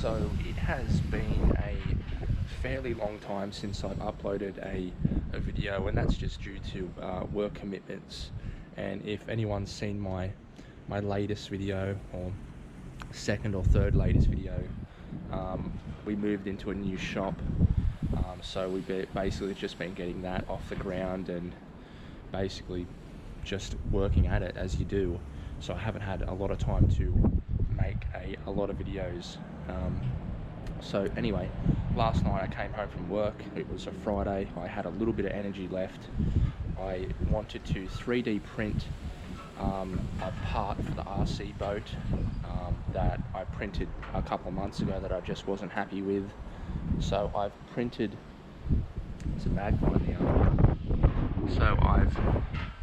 So it has been a fairly long time since I've uploaded a video, and that's just due to work commitments. And if anyone's seen my latest video, or second or third latest video, we moved into a new shop, so we've basically just been getting that off the ground and basically just working at it as you do. So I haven't had a lot of time to make a lot of videos. So anyway, last night I came home from work. It was a Friday. I had a little bit of energy left. I wanted to 3D print a part for the RC boat that I printed a couple of months ago that I just wasn't happy with. So I've printed, it's a magpie now. So I've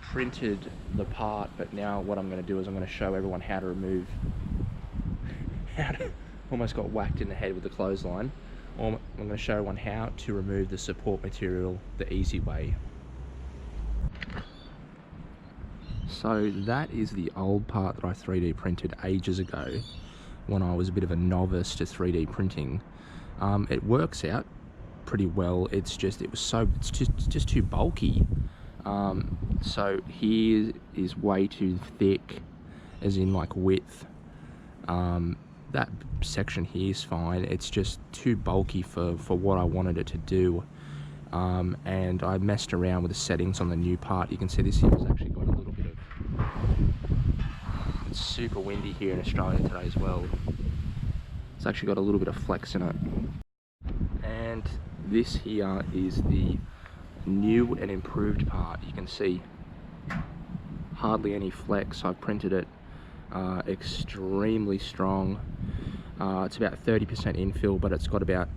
printed the part, but now what I'm going to do is I'm going to show everyone how to remove, almost got whacked in the head with the clothesline. I'm going to show everyone how to remove the support material the easy way. So that is the old part that I 3D printed ages ago when I was a bit of a novice to 3D printing. It works out pretty well. It's just too bulky. So here is way too thick, as in like width. That section here is fine. It's just too bulky for what I wanted it to do. And I messed around with the settings on the new part. You can see this here has actually got a little bit of... It's super windy here in Australia today as well. It's actually got a little bit of flex in it. And this here is the new and improved part. You can see hardly any flex. I've printed it extremely strong. It's about 30% infill, but it's got about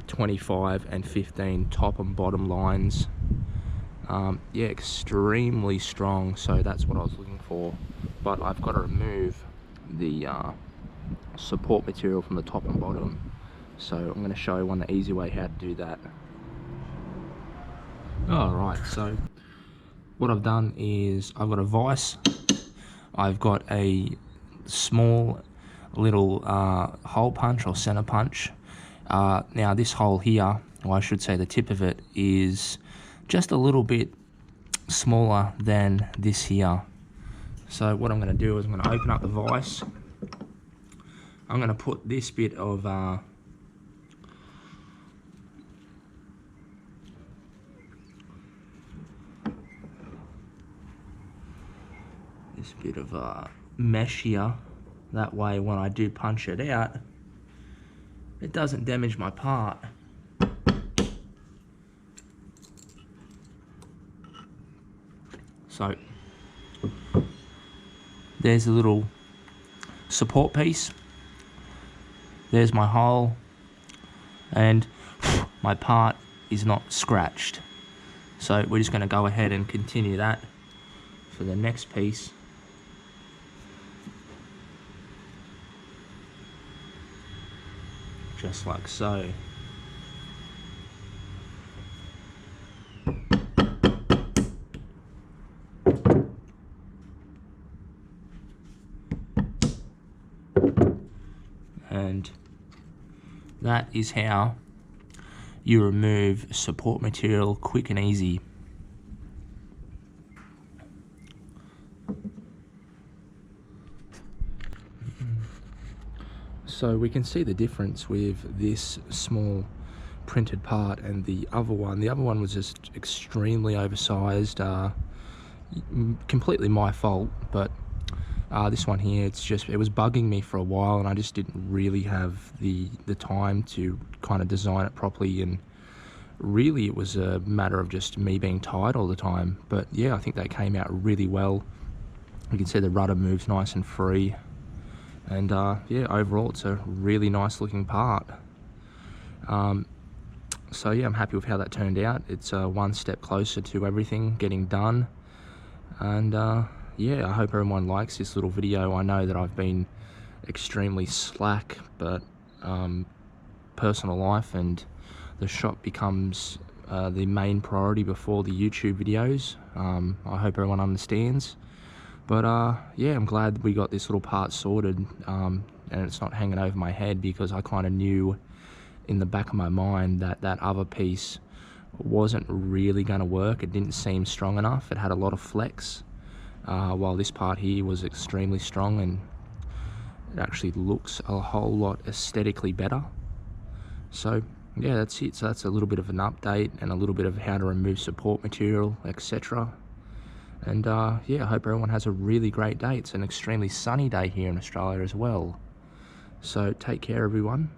25 and 15 top and bottom lines. Yeah, extremely strong, so that's what I was looking for. But I've got to remove the support material from the top and bottom, so I'm going to show you the easy way how to do that. Alright, so what I've done is I've got a vise, I've got a small little hole punch or center punch. Now this hole here, or I should say the tip of it, is just a little bit smaller than this here. So what I'm going to do is I'm going to open up the vise. I'm going to put this bit of mesh here. That way when I do punch it out, it doesn't damage my part. So there's a little support piece. There's my hole, and my part is not scratched. So we're just going to go ahead and continue that for the next piece. Just like so. And that is how you remove support material quick and easy. So we can see the difference with this small printed part and the other one. The other one was just extremely oversized, completely my fault, but this one here, it was bugging me for a while, and I just didn't really have the time to kind of design it properly, and really it was a matter of just me being tired all the time. But yeah, I think they came out really well. You can see the rudder moves nice and free. And yeah, overall it's a really nice looking part. So yeah, I'm happy with how that turned out. It's one step closer to everything getting done. And yeah, I hope everyone likes this little video. I know that I've been extremely slack, but personal life and the shop becomes the main priority before the YouTube videos. I hope everyone understands. But yeah, I'm glad we got this little part sorted. and it's not hanging over my head, because I kind of knew in the back of my mind that that other piece wasn't really going to work. It didn't seem strong enough. It had a lot of flex, while this part here was extremely strong, and it actually looks a whole lot aesthetically better. So yeah, that's it. So that's a little bit of an update and a little bit of how to remove support material, etc. And yeah, I hope everyone has a really great day. It's an extremely sunny day here in Australia as well. So take care, everyone.